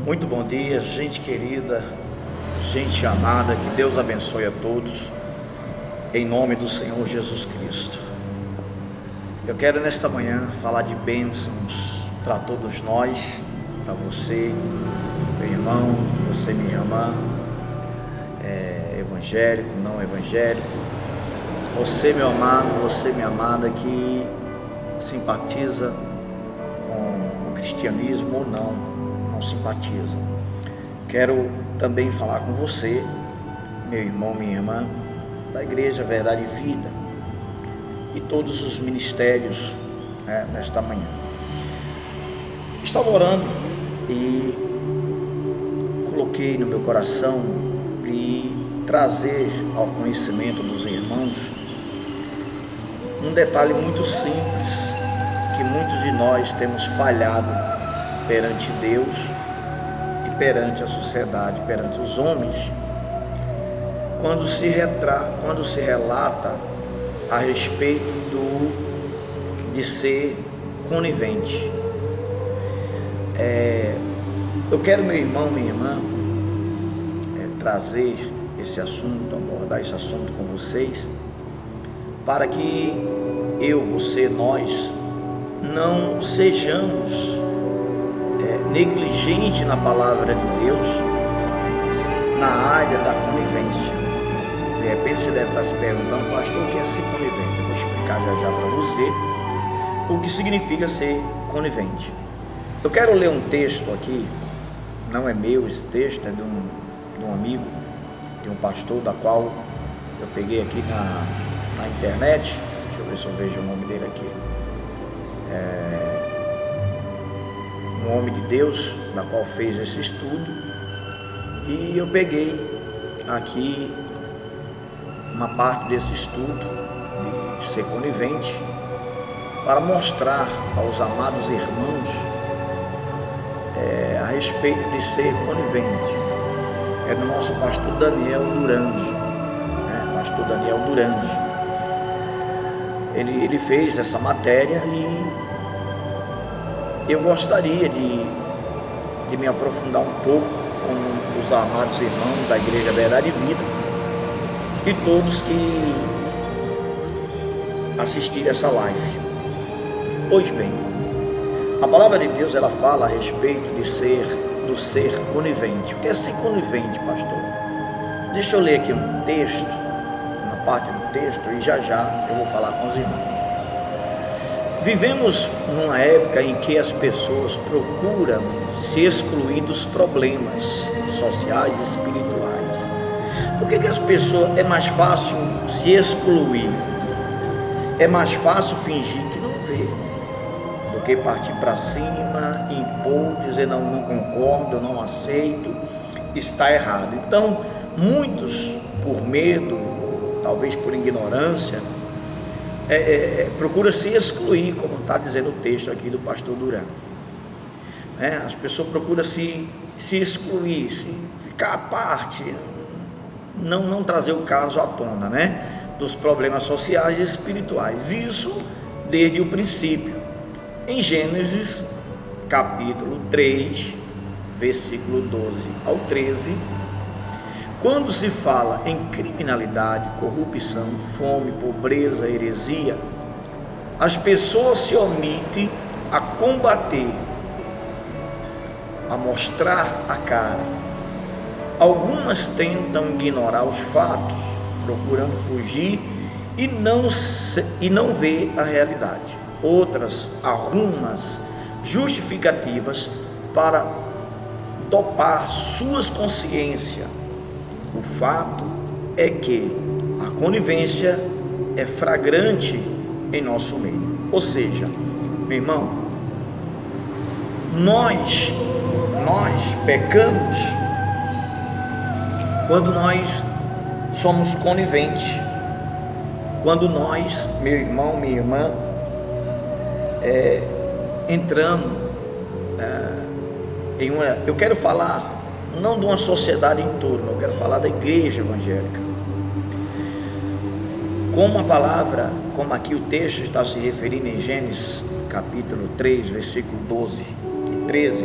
Muito bom dia, gente querida, gente amada, que Deus abençoe a todos, em nome do Senhor Jesus Cristo. Eu quero nesta manhã falar de bênçãos para todos nós, para você, meu irmão, você, minha irmã, evangélico, não evangélico, você, meu amado, você, minha amada, que simpatiza com o cristianismo ou não simpatiza. Quero também falar com você, meu irmão, minha irmã, da Igreja Verdade e Vida e todos os ministérios nesta manhã. Estava orando e coloquei no meu coração de trazer ao conhecimento dos irmãos um detalhe muito simples que muitos de nós temos falhado perante Deus e perante a sociedade, perante os homens, quando se relata a respeito de ser conivente. Eu quero, meu irmão, minha irmã, trazer esse assunto, abordar esse assunto com vocês, para que eu, você, nós não sejamos negligente na palavra de Deus na área da conivência. De repente você deve estar se perguntando: pastor, o que é ser conivente? Eu vou explicar já para você o que significa ser conivente. Eu quero ler um texto aqui, não é meu esse texto, é de um amigo, de um pastor, da qual eu peguei aqui na internet. Deixa eu ver se eu vejo o nome dele aqui. Um homem de Deus, na qual fez esse estudo, e eu peguei aqui uma parte desse estudo de ser conivente para mostrar aos amados irmãos a respeito de ser conivente. É do nosso pastor Daniel Durande, pastor Daniel Durande. Ele fez essa matéria e eu gostaria de me aprofundar um pouco com os amados irmãos da Igreja Verdade e Vida e todos que assistirem essa live. Pois bem, a palavra de Deus, ela fala a respeito do ser conivente. O que é ser conivente, pastor? Deixa eu ler aqui um texto, uma parte do texto, e já eu vou falar com os irmãos. Vivemos numa época em que as pessoas procuram se excluir dos problemas sociais e espirituais. Por que as pessoas, é mais fácil se excluir? É mais fácil fingir que não vê, do que partir para cima, impor, dizer não concordo, eu não aceito, está errado. Então, muitos, por medo, talvez por ignorância, procura se excluir, como está dizendo o texto aqui do pastor Duran. As pessoas procuram se excluir, ficar à parte, não trazer o caso à tona, dos problemas sociais e espirituais. Isso desde o princípio. Em Gênesis capítulo 3, versículo 12 ao 13, quando se fala em criminalidade, corrupção, fome, pobreza, heresia, as pessoas se omitem a combater, a mostrar a cara. Algumas tentam ignorar os fatos, procurando fugir e não ver a realidade. Outras arrumam justificativas para dopar suas consciências. O fato é que a conivência é flagrante em nosso meio. Ou seja, meu irmão, nós pecamos quando nós somos coniventes. Quando nós, meu irmão, minha irmã, entramos em uma... Eu quero falar não de uma sociedade em torno, eu quero falar da igreja evangélica. Como a palavra, como aqui o texto está se referindo em Gênesis capítulo 3, versículo 12 e 13,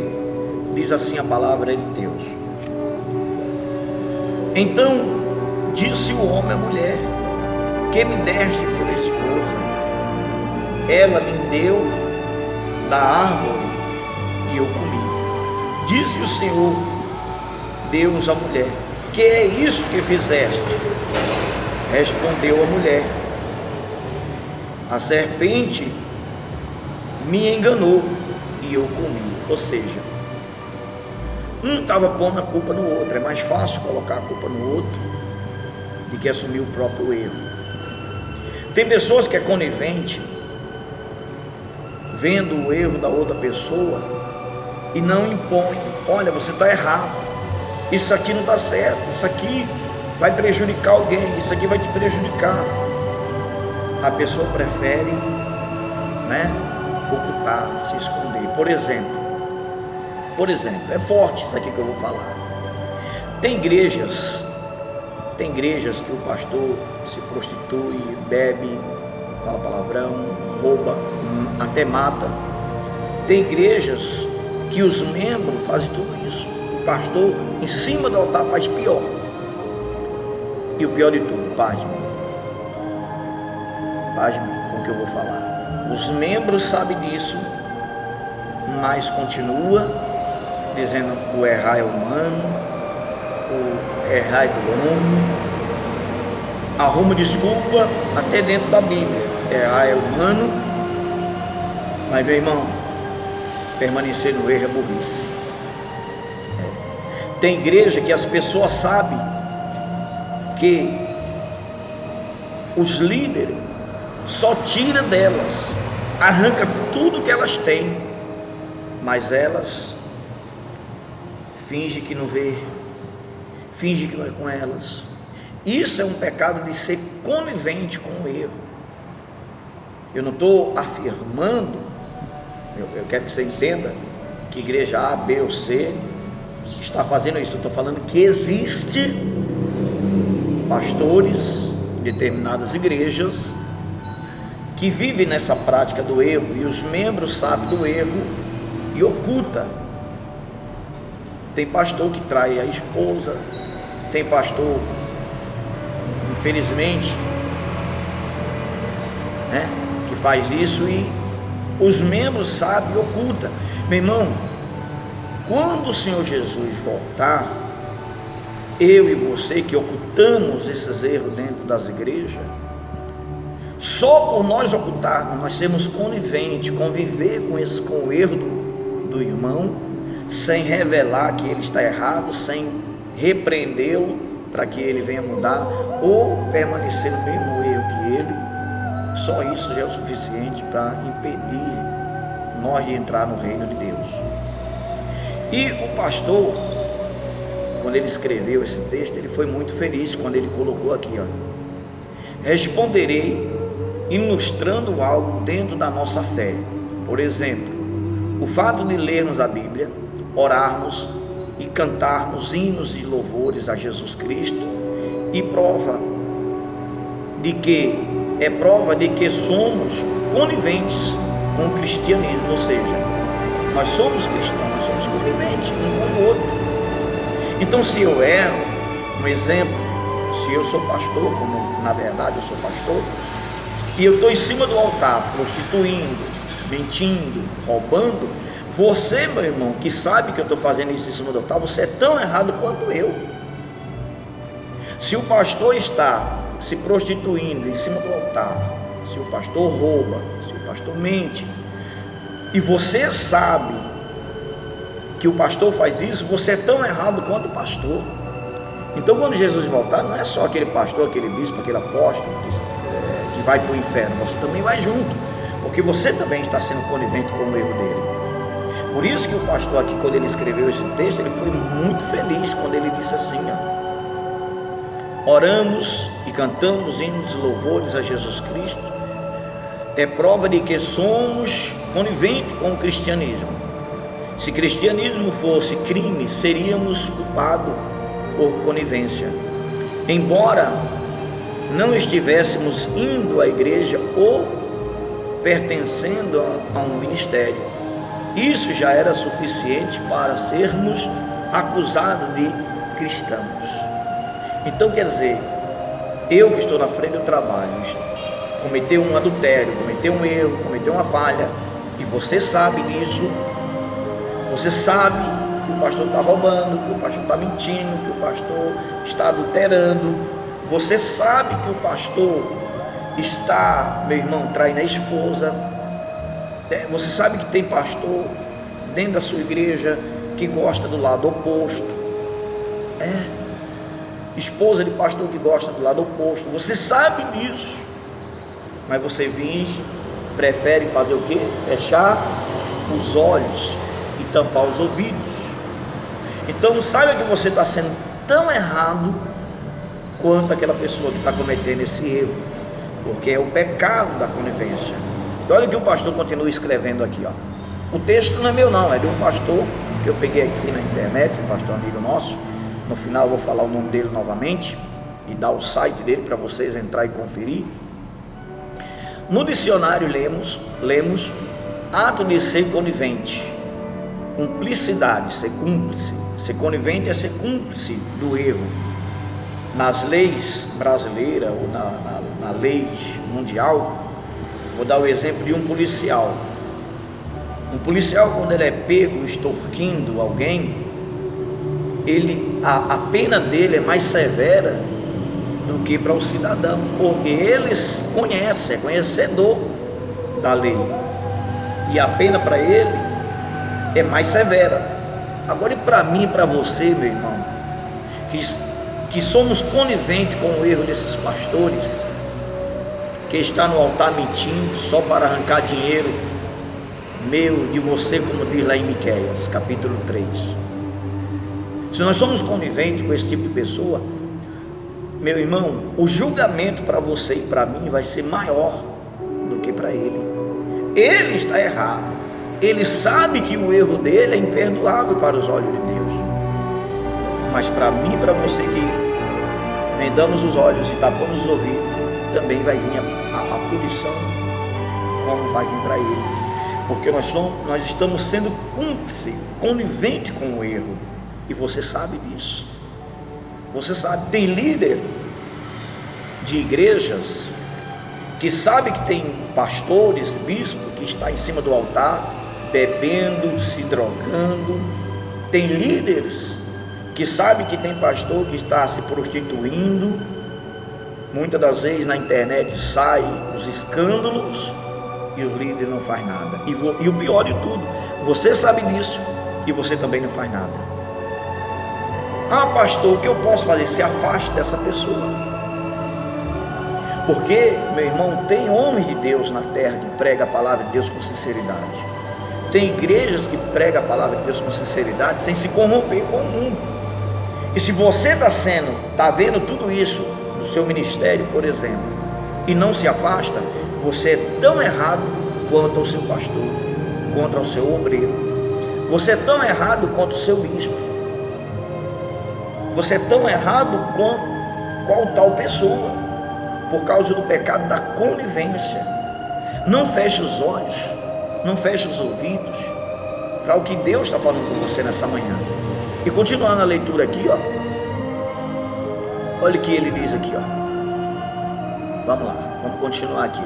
diz assim a palavra de Deus. Então disse o homem à mulher: que me deste por esposa? Ela me deu da árvore e eu comi. Disse o Senhor Deus à mulher: que é isso que fizeste? Respondeu a mulher: a serpente me enganou e eu comi. Ou seja, um estava pondo a culpa no outro. É mais fácil colocar a culpa no outro do que assumir o próprio erro. Tem pessoas que é conivente, vendo o erro da outra pessoa e não impõe: olha, você está errado, isso aqui não está certo, isso aqui vai prejudicar alguém, isso aqui vai te prejudicar. A pessoa prefere, ocultar, se esconder. Por exemplo, é forte isso aqui que eu vou falar. Tem igrejas que o pastor se prostitui, bebe, fala palavrão, rouba, até mata. Tem igrejas que os membros fazem tudo isso. O pastor em cima do altar faz pior. E o pior de tudo, pasme com o que eu vou falar. Os membros sabem disso, mas continua dizendo: o errar é humano, o errar é do homem. Arruma desculpa até dentro da Bíblia. Errar é humano, mas, meu irmão, permanecer no erro é burrice. Tem igreja que as pessoas sabem que os líderes só tira delas, arranca tudo que elas têm, mas elas fingem que não vê, fingem que não é com elas. Isso é um pecado de ser conivente com o erro. Eu não estou afirmando, eu quero que você entenda que igreja A, B ou C está fazendo isso. Eu estou falando que existe pastores em determinadas igrejas que vivem nessa prática do erro, e os membros sabem do erro e oculta. Tem pastor que trai a esposa, tem pastor, infelizmente, que faz isso, e os membros sabem e oculta. Meu irmão, quando o Senhor Jesus voltar, eu e você que ocultamos esses erros dentro das igrejas, só por nós ocultarmos, nós sermos coniventes, conviver com o erro do irmão, sem revelar que ele está errado, sem repreendê-lo para que ele venha mudar, ou permanecer no mesmo erro que ele, só isso já é o suficiente para impedir nós de entrar no reino de Deus. E o pastor, quando ele escreveu esse texto, ele foi muito feliz quando ele colocou aqui, responderei ilustrando algo dentro da nossa fé. Por exemplo, o fato de lermos a Bíblia, orarmos e cantarmos hinos de louvores a Jesus Cristo, e prova de que somos coniventes com o cristianismo. Ou seja, nós somos cristãos, nós somos coniventes um com o outro. Então, se eu erro, um exemplo, se eu sou pastor, como na verdade eu sou pastor, e eu estou em cima do altar, prostituindo, mentindo, roubando, você, meu irmão, que sabe que eu estou fazendo isso em cima do altar, você é tão errado quanto eu. Se o pastor está se prostituindo em cima do altar, se o pastor rouba, se o pastor mente, e você sabe que o pastor faz isso, você é tão errado quanto o pastor. Então, quando Jesus voltar, não é só aquele pastor, aquele bispo, aquele apóstolo que vai para o inferno, você também vai junto, porque você também está sendo conivente com o erro dele. Por isso que o pastor aqui, quando ele escreveu esse texto, ele foi muito feliz quando ele disse assim: oramos e cantamos hinos e louvores a Jesus Cristo, é prova de que somos coniventes com o cristianismo. Se cristianismo fosse crime, seríamos culpados por conivência, embora não estivéssemos indo à igreja ou pertencendo a um ministério. Isso já era suficiente para sermos acusados de cristãos. Então quer dizer, eu que estou na frente do trabalho, cometeu um adultério, cometeu um erro, cometeu uma falha, e você sabe disso, você sabe que o pastor está roubando, que o pastor está mentindo, que o pastor está adulterando, você sabe que o pastor está, meu irmão, traindo a esposa, você sabe que tem pastor dentro da sua igreja que gosta do lado oposto, esposa de pastor que gosta do lado oposto, você sabe disso, mas você prefere fazer o quê? Fechar os olhos e tampar os ouvidos. Então saiba que você está sendo tão errado quanto aquela pessoa que está cometendo esse erro, porque é o pecado da conivência. E olha o que o pastor continua escrevendo aqui, ó. O texto não é meu não, é de um pastor que eu peguei aqui na internet, um pastor amigo nosso. No final eu vou falar o nome dele novamente e dar o site dele para vocês entrar e conferir. No dicionário lemos ato de ser conivente, cumplicidade, ser cúmplice. Ser conivente é ser cúmplice do erro. Nas leis brasileiras ou na lei mundial, vou dar o exemplo de um policial. Um policial, quando ele é pego extorquindo alguém, a pena dele é mais severa do que para o cidadão, porque eles conhecem, é conhecedor da lei, e a pena para ele é mais severa. Agora, e para mim e para você, meu irmão, que somos coniventes com o erro desses pastores, que está no altar mentindo só para arrancar dinheiro meu, de você, como diz lá em Miqueias, capítulo 3. Se nós somos coniventes com esse tipo de pessoa, meu irmão, o julgamento para você e para mim vai ser maior do que para ele. Ele está errado, ele sabe que o erro dele é imperdoável para os olhos de Deus, mas para mim e para você que vendamos os olhos e tapamos os ouvidos, também vai vir a punição, como vai vir para ele, porque nós estamos sendo cúmplices, conivente com o erro, e você sabe disso. Você sabe, tem líder de igrejas que sabe que tem pastores, bispo que está em cima do altar bebendo, se drogando. Tem líderes que sabe que tem pastor que está se prostituindo. Muitas das vezes na internet sai os escândalos e o líder não faz nada. E o pior de tudo, você sabe disso e você também não faz nada. Ah, pastor, o que eu posso fazer? Se afaste dessa pessoa. Porque, meu irmão, tem homens de Deus na terra que pregam a palavra de Deus com sinceridade. Tem igrejas que pregam a palavra de Deus com sinceridade, sem se corromper com o mundo. E se você está vendo tudo isso no seu ministério, por exemplo, e não se afasta, você é tão errado quanto o seu pastor, contra o seu obreiro. Você é tão errado quanto o seu bispo. Você é tão errado qual tal pessoa, por causa do pecado da conivência. Não feche os olhos, não feche os ouvidos para o que Deus está falando com você nessa manhã. E continuando a leitura aqui, ó, olha o que ele diz aqui, ó. Vamos lá, vamos continuar aqui.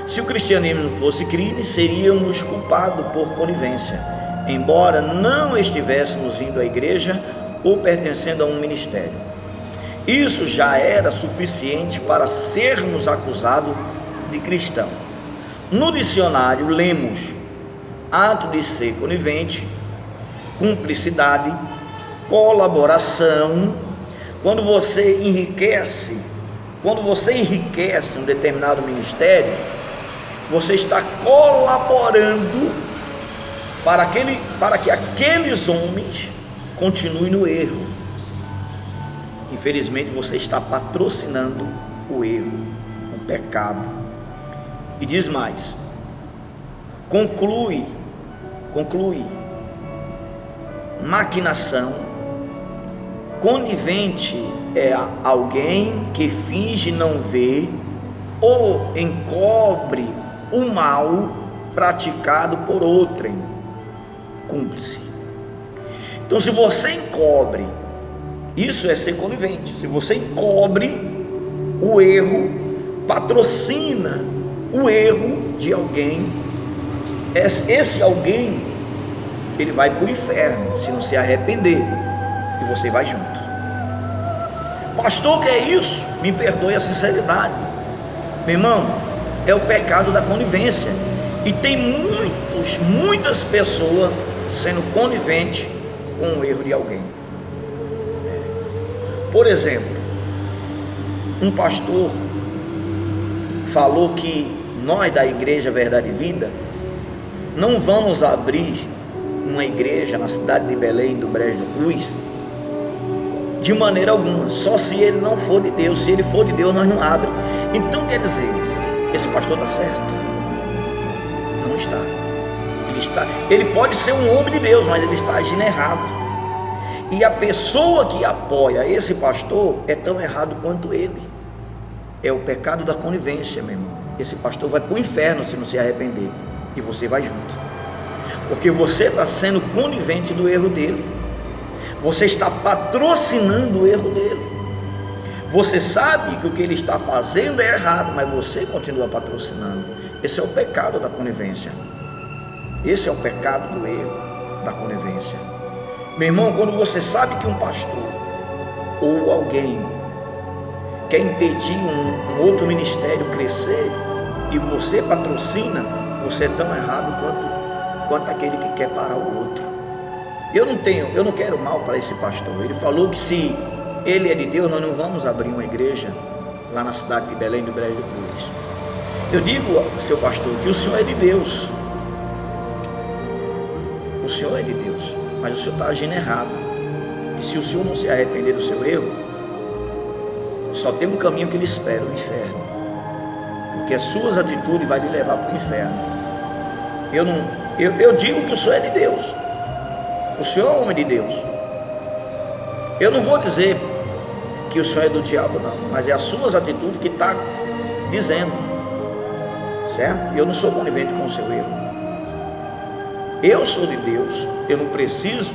Se o cristianismo fosse crime, seríamos culpados por conivência, embora não estivéssemos indo à igreja ou pertencendo a um ministério. Isso já era suficiente para sermos acusados de cristão. No dicionário lemos ato de ser conivente, cumplicidade, colaboração. Quando você enriquece um determinado ministério, você está colaborando para que aqueles homens continue no erro. Infelizmente você está patrocinando o erro, o pecado. E diz mais, conclui, maquinação. Conivente é alguém que finge não ver ou encobre o mal praticado por outrem. cúmplice. Então, se você encobre, isso é ser conivente. Se você encobre o erro, patrocina o erro de alguém, esse alguém, ele vai para o inferno se não se arrepender, e você vai junto. Pastor, que é isso? Me perdoe a sinceridade, meu irmão, é o pecado da conivência. E tem muitas pessoas sendo coniventes com o erro de alguém. Por exemplo, um pastor falou que nós da Igreja Verdade e Vida não vamos abrir uma igreja na cidade de Belém do Brejo do Cruz de maneira alguma, só se ele não for de Deus. Se ele for de Deus, nós não abrimos. Então, quer dizer, esse pastor está certo? Não está. Ele pode ser um homem de Deus, mas ele está agindo errado. E a pessoa que apoia esse pastor é tão errado quanto ele. É o pecado da conivência, meu irmão. Esse pastor vai para o inferno se não se arrepender, e você vai junto, porque você está sendo conivente do erro dele. Você está patrocinando o erro dele. Você sabe que o que ele está fazendo é errado, mas você continua patrocinando. Esse é o pecado da conivência. Esse é o pecado do erro da conivência. Meu irmão, quando você sabe que um pastor ou alguém quer impedir um outro ministério crescer e você patrocina, você é tão errado quanto aquele que quer parar o outro. Eu não quero mal para esse pastor. Ele falou que se ele é de Deus, nós não vamos abrir uma igreja lá na cidade de Belém do Brejo do Cruz. Eu digo ao seu pastor que o senhor é de Deus. O senhor é de Deus, mas o senhor está agindo errado. E se o senhor não se arrepender do seu erro, só tem um caminho que lhe espera, o inferno. Porque as suas atitudes vão lhe levar para o inferno. Eu digo que o senhor é de Deus. O senhor é homem de Deus. Eu não vou dizer que o senhor é do diabo, não, mas é as suas atitudes que está dizendo, certo? Eu não sou conivente com o seu erro. Eu sou de Deus. Eu não preciso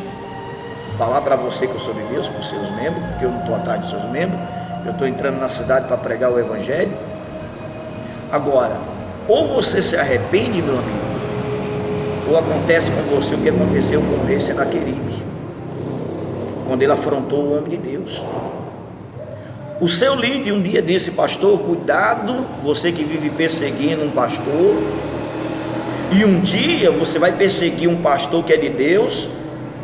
falar para você que eu sou de Deus por seus membros, porque eu não estou atrás de seus membros. Eu estou entrando na cidade para pregar o Evangelho. Agora, ou você se arrepende, meu amigo, ou acontece com você o que aconteceu com o rei Senaqueribe, quando ele afrontou o homem de Deus. O seu líder um dia disse: pastor, cuidado, você que vive perseguindo um pastor, e um dia você vai perseguir um pastor que é de Deus,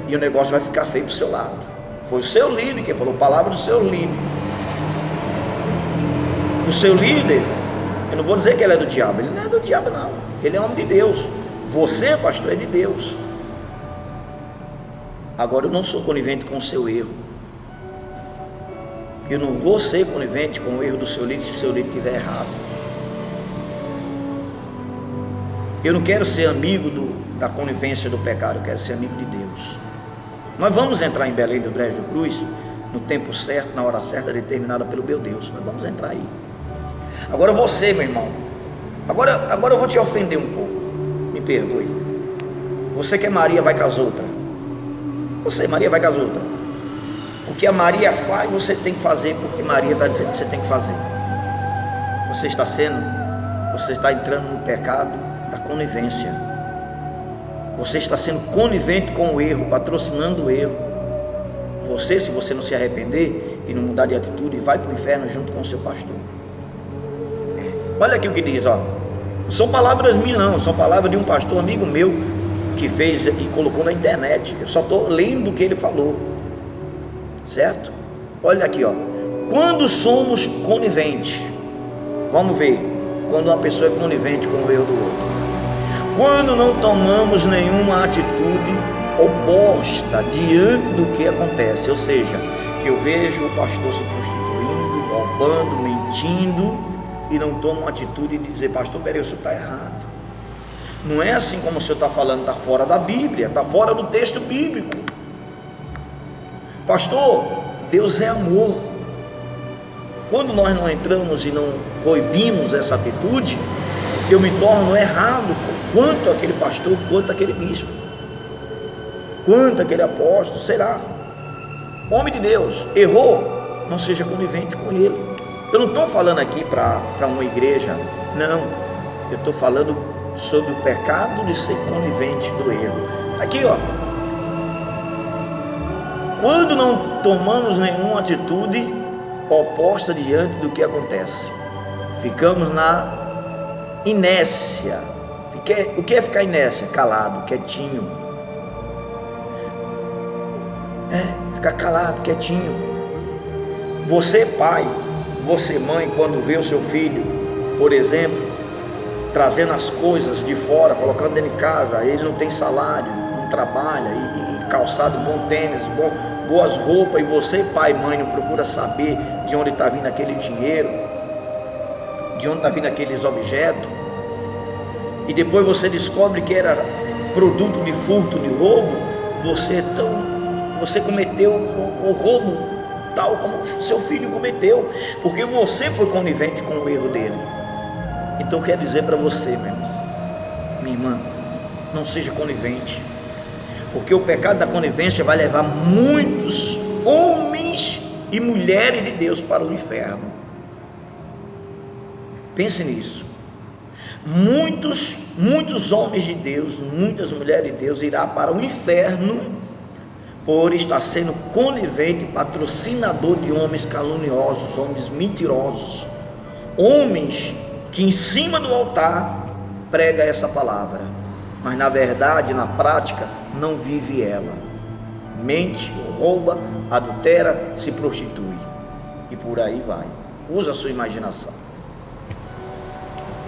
e o negócio vai ficar feio para o seu lado. Foi o seu líder que falou, palavra do seu líder. O seu líder, eu não vou dizer que ele é do diabo, ele não é do diabo não, ele é homem de Deus. Você, pastor, é de Deus. Agora, eu não sou conivente com o seu erro. Eu não vou ser conivente com o erro do seu líder se o seu líder estiver errado. Eu não quero ser amigo da conivência do pecado, eu quero ser amigo de Deus. Nós vamos entrar em Belém do Brejo do Cruz no tempo certo, na hora certa, determinada pelo meu Deus. Nós vamos entrar aí. Agora você, meu irmão, agora eu vou te ofender um pouco. Me perdoe. Você que é Maria vai com as outras. Você, Maria, vai com as outras. O que a Maria faz, você tem que fazer, porque Maria está dizendo que você tem que fazer. Você está entrando no pecado da conivência. Você está sendo conivente com o erro, patrocinando o erro. Você, se você não se arrepender e não mudar de atitude, vai para o inferno junto com o seu pastor. Olha aqui o que diz, ó. Não são palavras minhas não, são palavras de um pastor amigo meu que fez e colocou na internet. Eu só estou lendo o que ele falou, certo? Olha aqui, ó. Quando somos coniventes, vamos ver, quando uma pessoa é conivente com o erro do outro, quando não tomamos nenhuma atitude oposta diante do que acontece, ou seja, eu vejo o pastor se prostituindo, roubando, mentindo, e não toma uma atitude de dizer, pastor, peraí, o senhor está errado. Não é assim como o senhor está falando, está fora da Bíblia, está fora do texto bíblico. Pastor, Deus é amor. Quando nós não entramos e não coibimos essa atitude, eu me torno errado, quanto aquele pastor, quanto aquele bispo. quanto aquele apóstolo, sei lá, homem de Deus, errou, não seja conivente com ele. Eu não estou falando aqui para uma igreja, não, eu estou falando sobre o pecado de ser conivente do erro. Aqui ó, quando não tomamos nenhuma atitude oposta diante do que acontece, ficamos na inércia. O que é ficar inércia? Calado, quietinho. Ficar calado, quietinho. Você pai, você mãe, quando vê o seu filho, por exemplo, trazendo as coisas de fora, colocando dentro de casa, ele não tem salário, não trabalha, e calçado, bom tênis, boas roupas, e você pai e mãe não procura saber de onde está vindo aquele dinheiro, de onde está vindo aqueles objetos, e depois você descobre que era produto de furto, de roubo, você cometeu o roubo tal como seu filho cometeu, porque você foi conivente com o erro dele. Então quero dizer para você, meu irmão, minha irmã, não seja conivente, porque o pecado da conivência vai levar muitos homens e mulheres de Deus para o inferno. Pense nisso. Muitos homens de Deus, muitas mulheres de Deus irá para o inferno por estar sendo conivente, patrocinador de homens caluniosos, homens mentirosos, homens que em cima do altar prega essa palavra, mas na verdade, na prática, não vive ela, mente, rouba, adultera, se prostitui, e por aí vai. Usa a sua imaginação.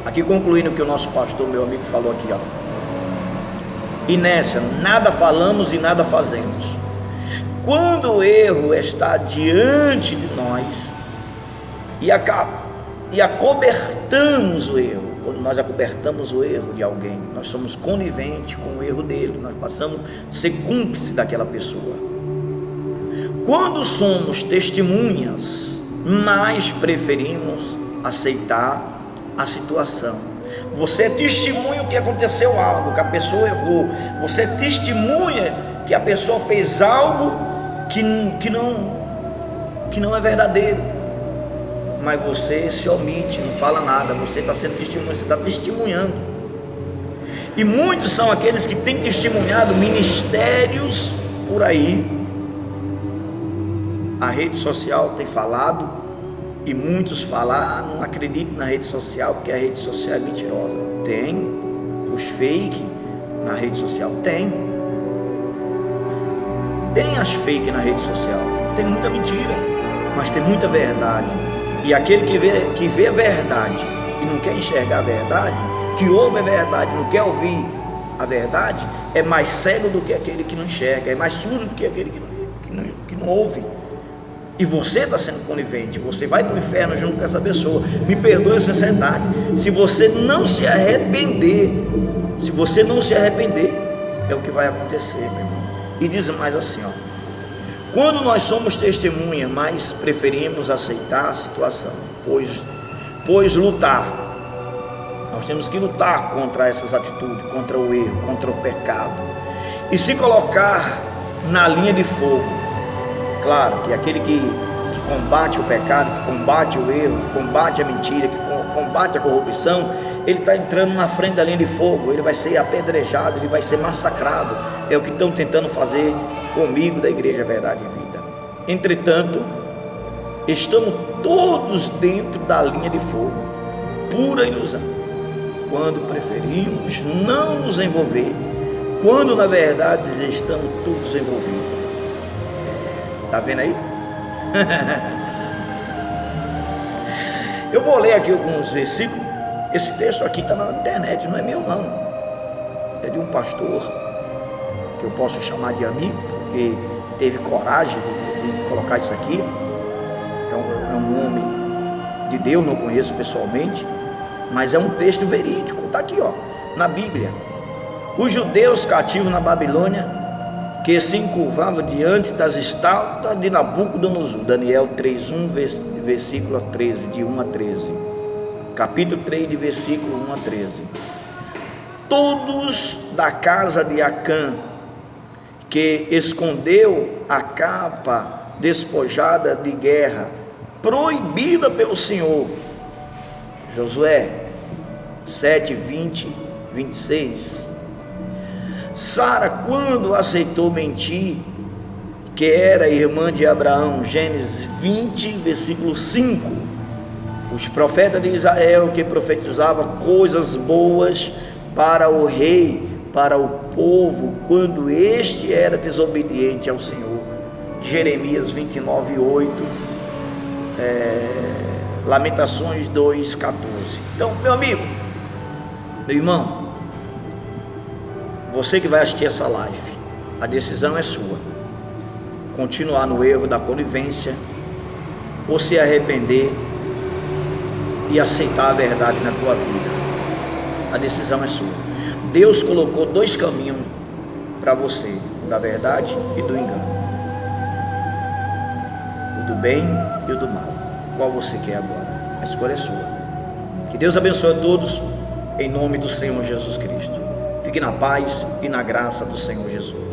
Aqui concluindo o que o nosso pastor, meu amigo, falou aqui, ó. Inércia, nada falamos e nada fazemos. Quando o erro está diante de nós e acobertamos o erro, quando nós acobertamos o erro de alguém, nós somos coniventes com o erro dele, nós passamos a ser cúmplice daquela pessoa. Quando somos testemunhas, mais preferimos aceitar a situação. Você testemunha que aconteceu algo, que a pessoa errou, você testemunha que a pessoa fez algo que não é verdadeiro, mas você se omite, não fala nada, você está sendo testemunha, você está testemunhando. E muitos são aqueles que têm testemunhado ministérios por aí. A rede social tem falado, e muitos falam, não acredito na rede social, porque a rede social é mentirosa. Tem os fake na rede social, tem as fake na rede social, tem muita mentira, mas tem muita verdade. E aquele que vê a verdade e não quer enxergar a verdade, que ouve a verdade e não quer ouvir a verdade, é mais cego do que aquele que não enxerga, é mais surdo do que aquele que não ouve. E você está sendo conivente, você vai para o inferno junto com essa pessoa. Me perdoe a sinceridade, se você não se arrepender, é o que vai acontecer, meu irmão. E diz mais assim, ó: quando nós somos testemunha, mais preferimos aceitar a situação, pois lutar, nós temos que lutar contra essas atitudes, contra o erro, contra o pecado, e se colocar na linha de fogo. Claro que aquele que combate o pecado, que combate o erro, que combate a mentira, que combate a corrupção, ele está entrando na frente da linha de fogo, ele vai ser apedrejado, ele vai ser massacrado. É o que estão tentando fazer comigo da Igreja Verdade e Vida. Entretanto, estamos todos dentro da linha de fogo, pura ilusão, quando preferimos não nos envolver, quando na verdade estamos todos envolvidos. Está vendo aí? Eu vou ler aqui alguns versículos. Esse texto aqui está na internet, não é meu não, é de um pastor que eu posso chamar de amigo, porque teve coragem de colocar isso aqui. É um homem de Deus, não conheço pessoalmente, mas é um texto verídico. Está aqui, ó, na Bíblia. Os judeus cativos na Babilônia, que se encurvavam diante das estátuas de Nabucodonosor. Daniel 3:1, versículo 13, de 1 a 13. Capítulo 3, de versículo 1 a 13. Todos da casa de Acã, porque escondeu a capa despojada de guerra, proibida pelo Senhor. Josué 7, 20, 26. Sara, quando aceitou mentir, que era irmã de Abraão, Gênesis 20, versículo 5. Os profetas de Israel que profetizavam coisas boas para o rei, para o povo, quando este era desobediente ao Senhor. Jeremias 29, 8, Lamentações 2, 14. Então, meu amigo, meu irmão, você que vai assistir essa live, a decisão é sua: continuar no erro da conivência, ou se arrepender e aceitar a verdade na tua vida. A decisão é sua. Deus colocou dois caminhos para você: o da verdade e do engano, o do bem e o do mal. Qual você quer agora? A escolha é sua. Que Deus abençoe a todos, em nome do Senhor Jesus Cristo. Fique na paz e na graça do Senhor Jesus.